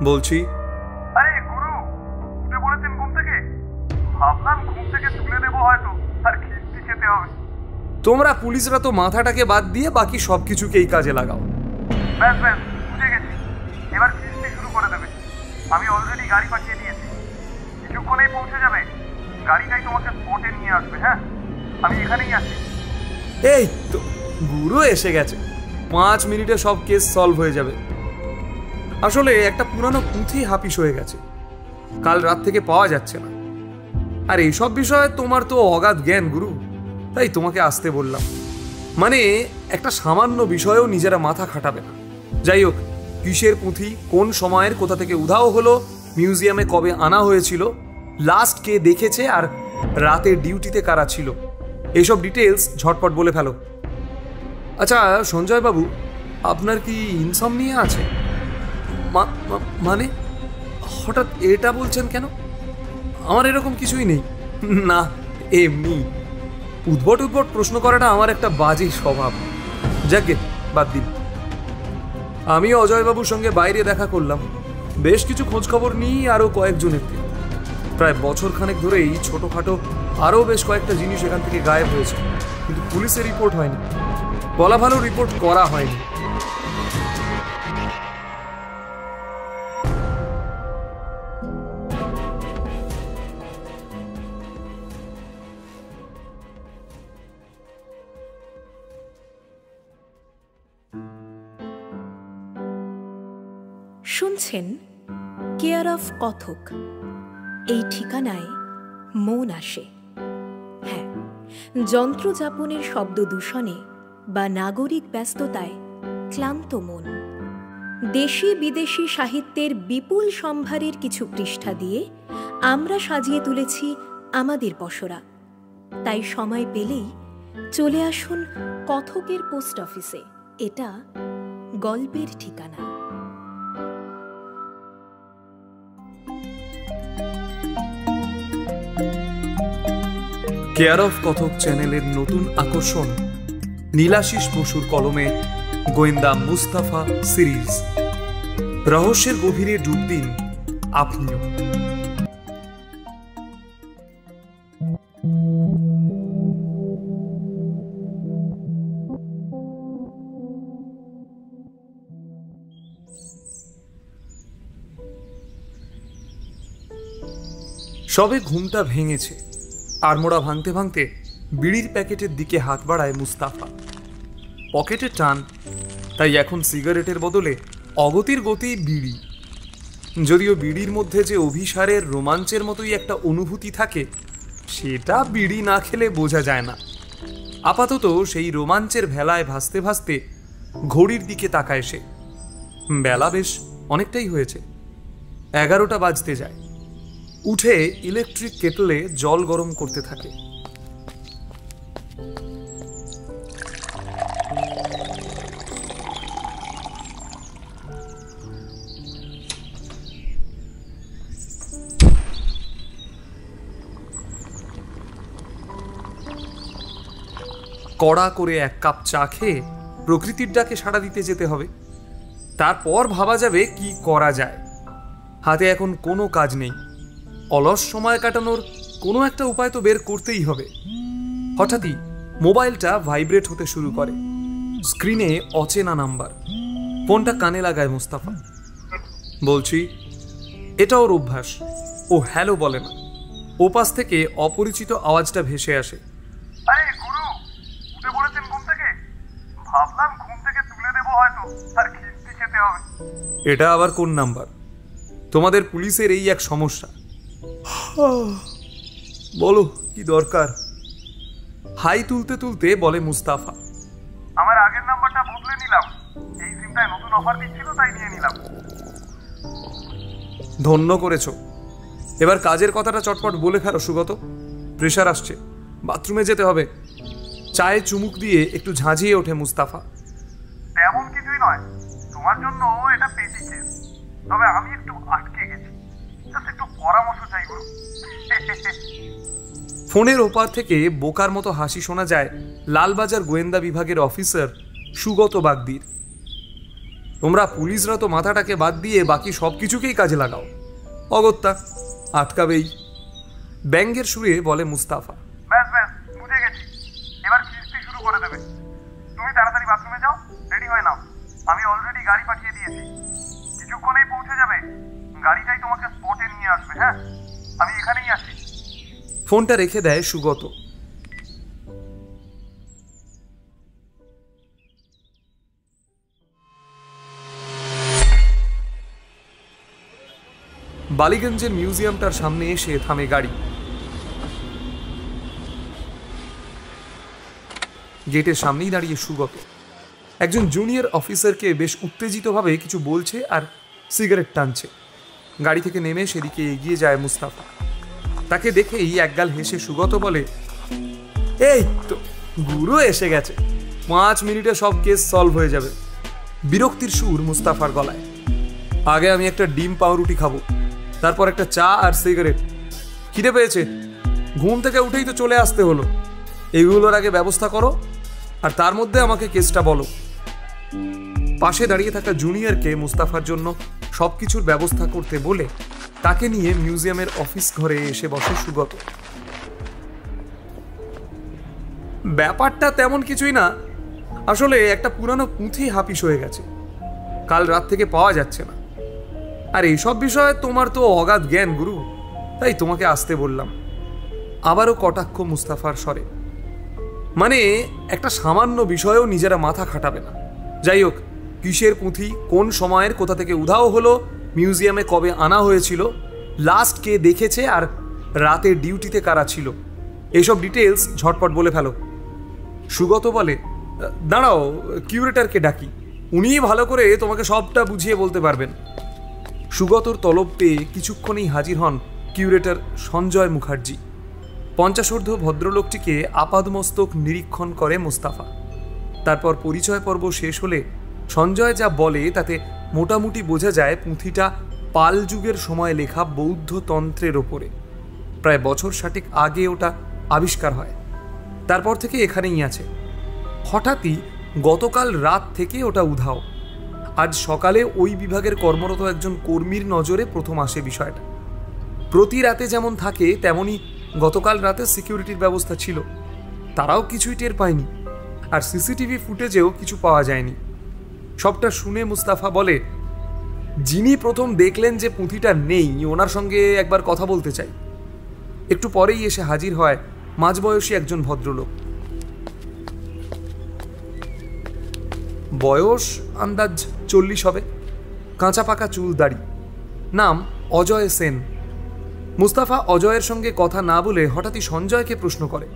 বলছি। আরে গুরু, উঠে পড়েছেন ঘুম থেকে? ভাবলাম ঘুম থেকে তুলে দেবো হয়তো, আর খিস্তি খেতে হবে। তোমরা পুলিশরা তো মাথাটাকে বাদ দিয়ে বাকি সবকিছুকেই কাজে লাগাও। ব্যাস ব্যাস, বুঝে গেছি। এবার খিস্তি শুরু করে দেবে। আমি অলরেডি গাড়ি পাঠিয়ে দিয়েছি, কিছুক্ষণেই পৌঁছে যাবে। গাড়িটাই তোমাকে স্পটে নিয়ে আসবে। হ্যাঁ, আমি এখানেই আছি। এই তো গুরু এসে গেছে, 5 মিনিটে সব কেস সলভ হয়ে যাবে। আসলে একটা পুরানো পুঁথি হাপিস হয়ে গেছে, কাল রাত থেকে পাওয়া যাচ্ছে না। আর এইসব বিষয়ে তোমার তো অগাধ জ্ঞান গুরু, তাই তোমাকে আসতে বললাম। মানে একটা সামান্য বিষয়েও নিজেরা মাথা খাটাবে না। যাই হোক, কিসের পুঁথি, কোন সময়ের কোথা থেকে উধাও হলো, মিউজিয়ামে কবে আনা হয়েছিল, লাস্ট কে দেখেছে, আর রাতের ডিউটিতে কারা ছিল, এইসব ডিটেলস ঝটপট বলে ফেলো। আচ্ছা সঞ্জয় বাবু, আপনার কি ইনসমনিয়া আছে? মানে হঠাৎ এটা বলছেন কেন? আমার এরকম কিছুই নেই। না, এমনি উদ্ভট উদ্ভট প্রশ্ন করাটা আমার একটা বাজে স্বভাব। যাকে বাদ দিন। আমি অজয়বাবুর সঙ্গে বাইরে দেখা করলাম, বেশ কিছু খোঁজখবর নিই আরও কয়েকজনের থেকে। প্রায় বছর খানেক ধরেই ছোটোখাটো আরও বেশ কয়েকটা জিনিস এখান থেকে গায়েব হয়েছে, কিন্তু পুলিশের রিপোর্ট হয়নি। বলা ভালো, রিপোর্ট করা হয়নি। শুনছেন কেয়ার অফ কথক। এই ঠিকানায় মন আসে। হ্যাঁ, যন্ত্রযাপনের শব্দ দূষণে বা নাগরিক ব্যস্ততায় ক্লান্ত মন। দেশি বিদেশি সাহিত্যের বিপুল সম্ভারের কিছু পৃষ্ঠা দিয়ে আমরা সাজিয়ে তুলেছি আমাদের পসরা। তাই সময় পেলেই চলে আসুন কথকের পোস্ট অফিসে। এটা গল্পের ঠিকানা। কেয়ার অফ কথক চ্যানেলের নতুন আকর্ষণ নীলাশিস বসুর কলমে গোয়েন্দা মুস্তাফা সিরিজ। রহস্যের গভীরে ডুব দিন আপনিও। সবে ঘুমটা ভেঙেছে, আড়মোড়া ভাঙতে ভাঙতে বিড়ির প্যাকেটের দিকে হাত বাড়ায় মুস্তাফা। পকেটে টান, তাই এখন সিগারেটের বদলে অগতির গতি বিড়ি। যদিও বিড়ির মধ্যে যে অভিসারের রোমাঞ্চের মতোই একটা অনুভূতি থাকে, সেটা বিড়ি না খেলে বোঝা যায় না। আপাতত সেই রোমাঞ্চের ভেলায় ভাসতে ভাসতে ঘড়ির দিকে তাকায় সে। বেলা বেশ অনেকটাই হয়েছে, 11টা বাজতে যায়। উঠে ইলেকট্রিক কেটলে জল গরম করতে থাকে। কড়া করে 1 কাপ চা খেয়ে প্রকৃতির ডাকে সাড়া দিতে যেতে হবে। তারপর ভাবা যাবে কি করা যায়। হাতে এখন কোনো কাজ নেই, অলস সময় কাটানোর কোনো একটা উপায় তো বের করতেই হবে। হঠাৎই মোবাইলটা ভাইব্রেট হতে শুরু করে। স্ক্রিনে অচেনা নাম্বার। ফোনটা কানে লাগায় মুস্তাফা। বলছি। এটা ওর অভ্যাস, ও হ্যালো বলে না। ওপাশ থেকে অপরিচিত আওয়াজটা ভেসে আসে। আরে গুরু, উঠে পড়েছেন ঘুম থেকে? ভাবলাম ঘুম থেকে তুলে দেবো হয়তো, আর খিস্তি খেতে হবে। এটা আবার কোন নাম্বার? তোমাদের পুলিশের এই এক সমস্যা। বলো কি দরকার? হাই তুলতে তুলতে বলে মুস্তাফা। আমার আগের নাম্বারটা বদলে নিলাম, এই সিমটায় নতুন অফার দিচ্ছিল তাই নিয়ে নিলাম। ধন্য করেছো। এবার কাজের কথাটা চটপট বলে ফেলো সুগত, প্রেশার আসছে, বাথরুমে যেতে হবে। চায়ে চুমুক দিয়ে একটু ঝাঁঝিয়ে ওঠে মুস্তাফা। তেমন কিছুই নয়, তোমার জন্য এটা পেটি কেস। তবে আমি একটু আটকে গেছি, জাস্ট একটু পরামর্শ চাই গুরু। ফোনের ওপার থেকে বোকার মতো হাসি শোনা যায় লালবাজার গোয়েন্দা বিভাগের অফিসার সুগত বাগদির। তোমরা পুলিশরা তো মাথাটাকে বাদ দিয়ে বাকি সব কিছুকেই কাজে লাগাও। অগত্যা আটকাবেই, ব্যঙ্গের সুরে বলে মুস্তাফা। ব্যাস ব্যাস, বুঝে গেছি। এবার কিস্তি শুরু করে দেবে। তুমি তাড়াতাড়ি বাথরুমে যাও, রেডি হয়ে নাও। আমি অলরেডি গাড়ি পাঠিয়ে দিয়েছি, কিছুক্ষণেই পৌঁছে যাবে। গাড়িটাই তোমাকে স্পটে নিয়ে আসবে। হ্যাঁ, আমি এখানেই আছি। ফোনটা রেখে দেয় সুগত। বালিগঞ্জের মিউজিয়ামটার সামনে এসে থামে গাড়ি। গেটের সামনেই দাঁড়িয়ে সুগত একজন জুনিয়র অফিসারকে বেশ উত্তেজিতভাবে কিছু বলছে আর সিগারেট টানছে। গাড়ি থেকে নেমে সেদিকে এগিয়ে যায় মুস্তাফা। তাকে দেখেই একগাল হেসে সুগত বলে, এই তো গুরু এসে গেছে, 5 মিনিটে সব কেস সলভ হয়ে যাবে। বিরক্তির সুর মুস্তাফার গলায়। আগে আমি একটা ডিম পাউরুটি খাবো, তারপর একটা চা আর সিগারেট। খিদে পেয়েছে, ঘুম থেকে উঠেই তো চলে আসতে হলো। এগুলোর আগে ব্যবস্থা করো, আর তার মধ্যে আমাকে কেসটা বলো। পাশে দাঁড়িয়ে থাকা জুনিয়রকে মুস্তাফার জন্য সবকিছুর ব্যবস্থা করতে বলে তাকে নিয়ে মিউজিয়ামের অফিস ঘরে এসে বসে সুগত। ব্যাপারটা তেমন কিছুই না, আসলে একটা পুরানো পুঁথি হাপিস হয়ে গেছে, কাল রাত থেকে পাওয়া যাচ্ছে না। আর এইসব বিষয়ে তোমার তো অগাধ জ্ঞান গুরু, তাই তোমাকে আসতে বললাম। আবারও কটাক্ষ মুস্তাফার স্বরে। মানে একটা সামান্য বিষয়েও নিজেরা মাথা খাটাবে না। যাই হোক, কিসের পুঁথি, কোন সময়ের, কোথা থেকে উধাও হলো, মিউজিয়ামে কবে আনা হয়েছিল, লাস্ট কে দেখেছে, আর রাতের ডিউটিতে কারা ছিল, এইসব ডিটেলস ঝটপট বলে ফেলো। সুগত বলে, দাঁড়াও, কিউরেটরকে ডাকি, উনিই ভালো করে তোমাকে সবটা বুঝিয়ে বলতে পারবেন। সুগতর তলব পেয়ে কিছুক্ষণেই হাজির হন কিউরেটর সঞ্জয় মুখার্জি। 50 ভদ্রলোকটিকে আপাদমস্তক নিরীক্ষণ করে মুস্তাফা। তারপর পরিচয় পর্ব শেষ হলে সঞ্জয় যা বলে তাতে মোটামুটি বোঝা যায় পুঁথিটা পাল যুগের সময় লেখা বৌদ্ধ তন্ত্রের ওপরে। প্রায় বছর 60 আগে ওটা আবিষ্কার হয়, তারপর থেকে এখানেই আছে। হঠাৎই গতকাল রাত থেকে ওটা উধাও। আজ সকালে ওই বিভাগের কর্মরত একজন কর্মীর নজরে প্রথম আসে বিষয়টা। প্রতি রাতে যেমন থাকে তেমনই গতকাল রাতে সিকিউরিটির ব্যবস্থা ছিল, তারাও কিছুই টের পায়নি, আর সিসিটিভি ফুটেজেও কিছু পাওয়া যায়নি। সবটা শুনে মুস্তাফা বলে, যিনি প্রথম দেখলেন যে পুঁথিটা নেই, ওনার সঙ্গে একবার কথা বলতে চাই। একটু পরেই এসে হাজির হয় মাঝবয়সী একজন ভদ্রলোক। বয়স আন্দাজ 40 হবে, কাঁচা পাকা চুল দাড়ি। নাম অজয় সেন। মুস্তাফা অজয়ের সঙ্গে কথা না বলে হঠাৎই সঞ্জয়কে প্রশ্ন করে,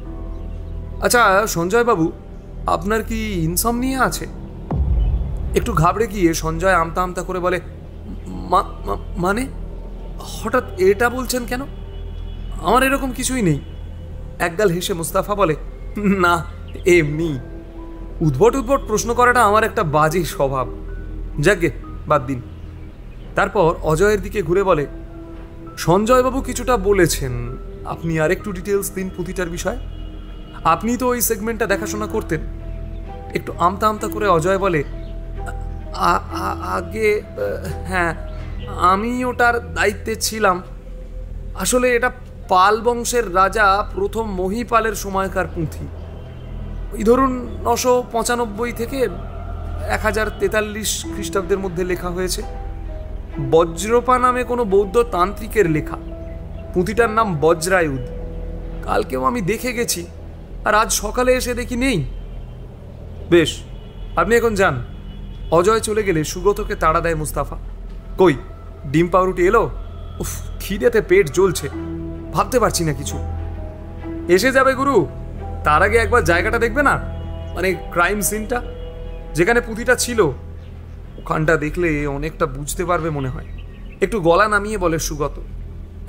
আচ্ছা সঞ্জয় বাবু, আপনার কি ইনসমনিয়া আছে? একটু ঘাবড়ে গিয়ে সঞ্জয় আমতা আমতা করে বলে, মানে হঠাৎ এটা বলছেন কেন? আমার এরকম কিছুই নেই। একগাল হেসে মুস্তাফা বলে, না এমনি। উদ্ভট উদ্ভট প্রশ্ন করাটা আমার একটা বাজে স্বভাব, যাকে বাদ দিন। তারপর অজয়ের দিকে ঘুরে বলে, সঞ্জয়বাবু কিছুটা বলেছেন, আপনি আরেকটু ডিটেলস দিন পুঁথিটার বিষয়। আপনি তো ওই সেগমেন্টটা দেখাশোনা করতেন। একটু আমতা আমতা করে অজয় বলে, আগে হ্যাঁ, আমি ওটার দায়িত্বে ছিলাম। আসলে এটা পাল বংশের রাজা প্রথম মহিপালের সময়কার পুঁথি। ওই ধরুন 995 থেকে 1043 খ্রিস্টাব্দের মধ্যে লেখা হয়েছে। বজ্রপা নামে কোনো বৌদ্ধ তান্ত্রিকের লেখা। পুঁথিটার নাম বজ্রায়ুধ। কালকেও আমি দেখে গেছি, আর আজ সকালে এসে দেখি নেই। বেশ, আপনি এখন যান। অজয় চলে গেলে সুগতকে তাড়া দেয় মুস্তাফা। কই ডিম পাউরুটি এলো? উফ, খিদেতে পেট জ্বলছে, ভাবতে পারছি না কিছু। এসে যাবে গুরু, তার আগে একবার জায়গাটা দেখবে না, মানে ক্রাইম সিনটা, যেখানে পুঁথিটা ছিল। ওখানটা দেখলে অনেকটা বুঝতে পারবে মনে হয়। একটু গলা নামিয়ে বলে সুগত।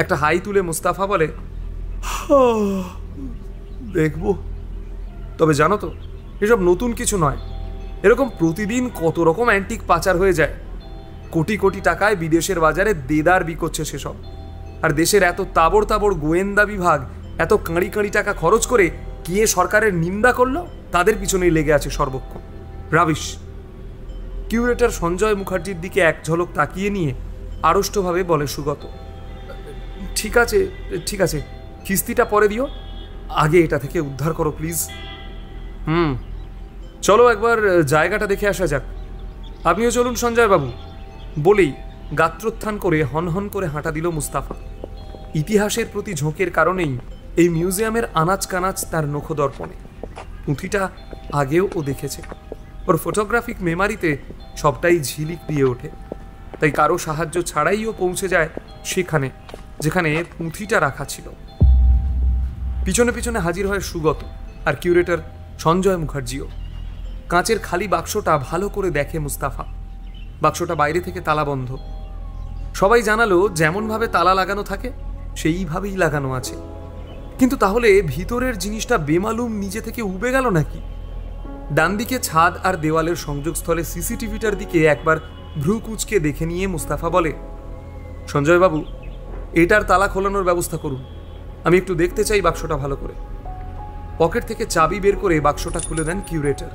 একটা হাই তুলে মুস্তাফা বলে, দেখবো। তবে জানো তো, এসব নতুন কিছু নয়। এরকম প্রতিদিন কত রকম অ্যান্টিক পাচার হয়ে যায়। কোটি কোটি টাকায় বিদেশের বাজারে দেদার বিকোচ্ছে সেসব। আর দেশের এত তাবড় তাবড় গোয়েন্দা বিভাগ এত কাঁড়ি কাঁড়ি টাকা খরচ করে গিয়ে সরকারের নিন্দা করলো, তাদের পিছনেই লেগে আছে সর্বক্ষণ। রাবিশ। কিউরেটর সঞ্জয় মুখার্জির দিকে এক ঝলক তাকিয়ে নিয়ে আড়ষ্টভাবে বলে সুগত, ঠিক আছে ঠিক আছে, কিস্তিটা পরে দিও, আগে এটা থেকে উদ্ধার করো প্লিজ। চলো একবার জায়গাটা দেখে আসা যাক। আপনিও চলুন সঞ্জয়বাবু, বলেই গাত্রোত্থান করে হনহন করে হাঁটা দিল মুস্তাফা। ইতিহাসের প্রতি ঝোঁকের কারণেই এই মিউজিয়ামের আনাচ কানাচ তার নখদর্পণে। পুঁথিটা আগেও ও দেখেছে, ওর ফটোগ্রাফিক মেমারিতে সবটাই ঝিলিক দিয়ে ওঠে। তাই কারো সাহায্য ছাড়াই ও পৌঁছে যায় সেখানে যেখানে পুঁথিটা রাখা ছিল। পিছনে পিছনে হাজির হয় সুগত আর কিউরেটর সঞ্জয় মুখার্জিও। কাঁচের খালি বাক্সটা ভালো করে দেখে মুস্তাফা। বাক্সটা বাইরে থেকে তালাবন্ধ। সবাই জানালো যেমনভাবে তালা লাগানো থাকে সেইভাবেই লাগানো আছে। কিন্তু তাহলে ভিতরের জিনিসটা বেমালুম নিজে থেকে উবে গেল নাকি? ডান দিকে ছাদ আর দেওয়ালের সংযোগস্থলে সিসিটিভিটার দিকে একবার ভ্রু কুচকে দেখে নিয়ে মুস্তাফা বলে, সঞ্জয়বাবু, এটার তালা খোলানোর ব্যবস্থা করুন, আমি একটু দেখতে চাই বাক্সটা ভালো করে। পকেট থেকে চাবি বের করে বাক্সটা খুলে দেন কিউরেটর।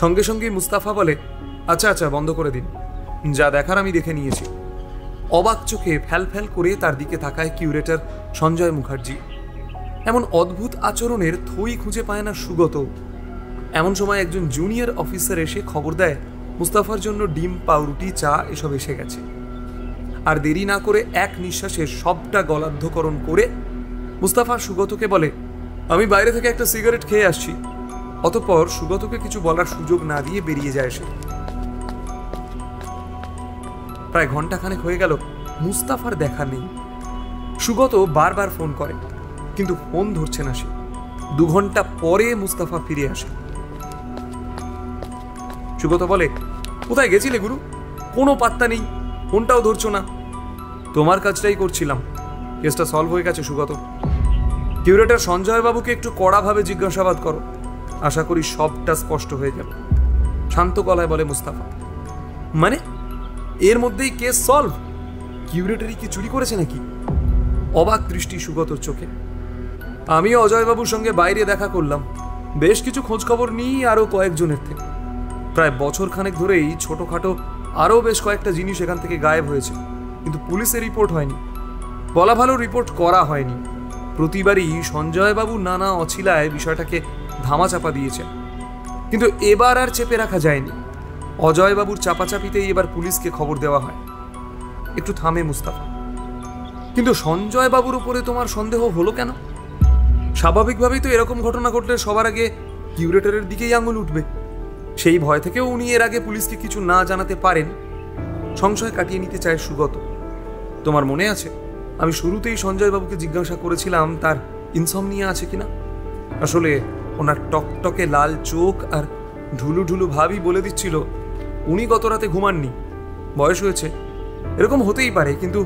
সঙ্গে সঙ্গে মুস্তাফা বলে, আচ্ছা আচ্ছা, বন্ধ করে দিন, যা দেখার আমি দেখে নিয়েছি। অবাক চোখে ফ্যাল ফ্যাল করে তার দিকে তাকায় কিউরেটর সঞ্জয় মুখার্জি। এমন অদ্ভুত আচরণের থই খুঁজে পায় না সুগত। এমন সময় একজন জুনিয়র অফিসার এসে খবর দেয় মুস্তাফার জন্য ডিম, পাউরুটি, চা এসব এসে গেছে। আর দেরি না করে এক নিঃশ্বাসে সবটা গলাদ্ধকরণ করে মুস্তাফা সুগতকে বলে, আমি বাইরে থেকে একটা সিগারেট খেয়ে আসছি। অতঃপর সুগতকে কিছু বলার সুযোগ না দিয়ে বেরিয়ে যায় সে। প্রায় ঘন্টাখানেক হয়ে গেল, মুস্তাফার দেখা নেই। সুগত বারবার ফোন করে, কিন্তু ফোন ধরছে না সে। 2 ঘন্টা পরে মুস্তাফা ফিরে আসে। সুগত বলে, কোথায় গেছিলে গুরু? কোনো পাত্তা নেই, ফোনটাও ধরছো না। তোমার কাজটাই করছিলাম, কেসটা সলভ হয়ে গেছে সুগত। কিউরেটর সঞ্জয় বাবুকে একটু কড়াভাবে জিজ্ঞাসাবাদ করো, আশা করি সবটা স্পষ্ট হয়ে যাবে। শান্ত গলায় বলে মুস্তাফা। মানে এর মধ্যেই কেস সলভ? কিউরেটরি কি চুরি করেছে নাকি? অবাক দৃষ্টি সুগতর চোখে। আমিও অজয়বাবুর সঙ্গে বাইরে দেখা করলাম, বেশ কিছু খোঁজখবর নিই আরও কয়েকজনের থেকে। প্রায় বছর খানেক ধরেই ছোটোখাটো আরও বেশ কয়েকটা জিনিস এখান থেকে গায়েব হয়েছে, কিন্তু পুলিশের রিপোর্ট হয়নি। বলা ভালো, রিপোর্ট করা হয়নি। প্রতিবারই সঞ্জয়বাবু নানা অছিলায় বিষয়টাকে ধামাচাপা দিয়েছে, কিন্তু এবার আর চেপে রাখা যায়নি। অজয়বাবুর চাপাচাপিতেই এবার পুলিশকে খবর দেওয়া হয়। একটু থামে মুস্তাফা। কিন্তু সঞ্জয়বাবুর উপরে তোমার সন্দেহ হলো কেন? স্বাভাবিকভাবেই তো এরকম ঘটনা ঘটলে সবার আগে কিউরেটরের দিকেই আঙুল উঠবে। সেই ভয় থেকেও উনি এর আগে পুলিশকে কিছু না জানাতে পারেন। সংশয় কাটিয়ে নিতে চায় সুগত। তোমার মনে আছে আমি শুরুতেই সঞ্জয়বাবুকে জিজ্ঞাসা করেছিলাম তার ইনসমনিয়া আছে কিনা? আসলে ওনার টকটকে লাল চোখ আর ঢুলু ঢুলু ভাবই বলে দিচ্ছিল উনি গত রাতে ঘুমাননি, বয়স হয়েছে, এরকম হতেই পারে। কিন্তু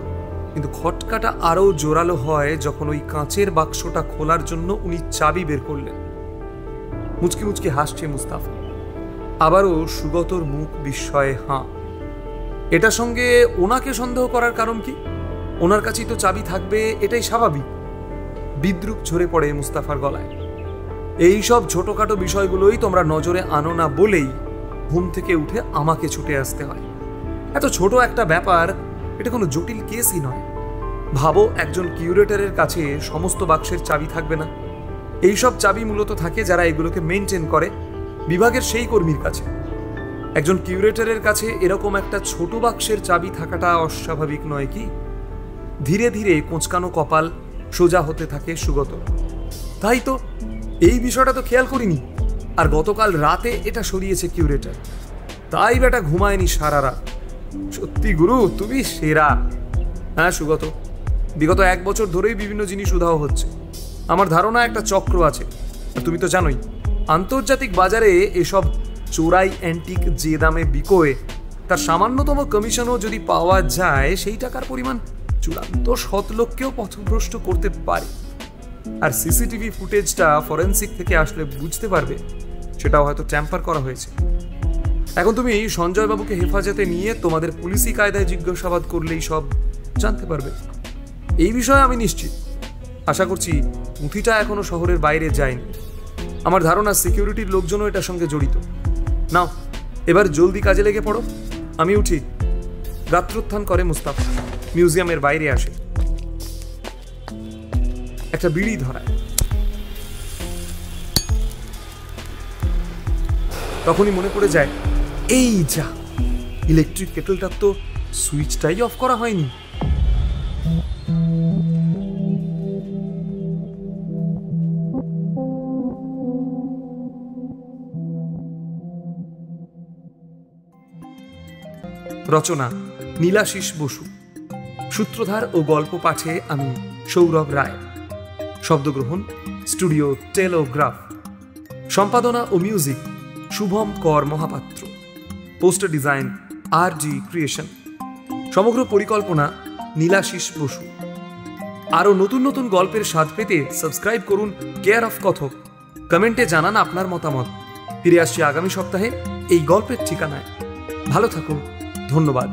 কিন্তু খটকাটা আরও জোরালো হয় যখন ওই কাঁচের বাক্সটা খোলার জন্য উনি চাবি বের করলেন। মুচকি মুচকি হাসছে মুস্তাফা। আবারও সুগতর মুখ বিস্ময়ে হাঁ। এটার সঙ্গে ওনাকে সন্দেহ করার কারণ কি? ওনার কাছেই তো চাবি থাকবে, এটাই স্বাভাবিক। বিদ্রুপ ঝরে পড়ে মুস্তাফার গলায়। এই সব ছোটখাটো বিষয়গুলোই তোমরা নজরে আনো না বলেই ঘুম থেকে উঠে আমাকে ছুটে আসতে হয়। এত ছোট একটা ব্যাপার, এটা কোনো জটিল কেসই নয়। ভাবো, একজন কিউরেটরের কাছে সমস্ত বাক্সের চাবি থাকবে না। এইসব চাবি মূলত থাকে যারা এগুলোকে মেনটেন করে, বিভাগের সেই কর্মীর কাছে। একজন কিউরেটরের কাছে এরকম একটা ছোট বাক্সের চাবি থাকাটা অস্বাভাবিক নয় কি? ধীরে ধীরে কোঁচকানো কপাল সোজা হতে থাকে সুগত। তাই তো, এই বিষয়টা তো খেয়াল করিনি। আর গতকাল রাতে এটা সরিয়েছে কিউরেটর, তাই বেটা ঘুমায়নি সারা রাত। সত্যি গুরু, তুমি সেরা। হ্যাঁ সুগত, বিগত 1 বছর ধরেই বিভিন্ন জিনিস উধাও হচ্ছে। আমার ধারণা একটা চক্র আছে। আর তুমি তো জানোই, আন্তর্জাতিক বাজারে এসব চোরাই অ্যান্টিক যে দামে বিকোয়, তার সামান্যতম কমিশনও যদি পাওয়া যায়, সেই টাকার পরিমাণ চূড়ান্ত সৎলোককেও পথভ্রষ্ট করতে পারে। আর সিসিটিভি ফুটেজটা ফরেন্সিক থেকে আসলে বুঝতে পারবে সেটাও হয়তো ট্যাম্পার করা হয়েছে। এখন তুমি সঞ্জয়বাবুকে হেফাজতে নিয়ে তোমাদের পুলিশি কায়দায় জিজ্ঞাসাবাদ করলেই সব জানতে পারবে। এই বিষয়ে আমি নিশ্চিত। আশা করছি পুঁথিটা এখনো শহরের বাইরে যায়নি। আমার ধারণা সিকিউরিটির লোকজনও এটার সঙ্গে জড়িত। নাও এবার জলদি কাজে লেগে পড়ো, আমি উঠি। গাত্রোত্থান করে মুস্তাফা মিউজিয়ামের বাইরে আসে, একটা বিড়ি ধরায়। তখনই মনে পড়ে যায়, এই যা, ইলেকট্রিক কেটলটার তো সুইচটাই অফ করা হয়নি। রচনা নীলাশিস বসু, সূত্রধার ও গল্প পাঠে আমি সৌরভ রায়, শব্দগ্রহণ স্টুডিও টেলোগ্রাফ, সম্পাদনা ও music Shubham Kar Mahapatra, poster design RG creation, সমগ্র পরিকল্পনা নীলাশিস বসু। আরও নতুন নতুন গল্পের স্বাদ পেতে সাবস্ক্রাইব করুন কেয়ার অফ কথক। কমেন্টে জানান আপনার মতামত। ফিরে আসছি আগামী সপ্তাহে এই গল্পের ঠিকানায়। ভালো থাকুন, ধন্যবাদ।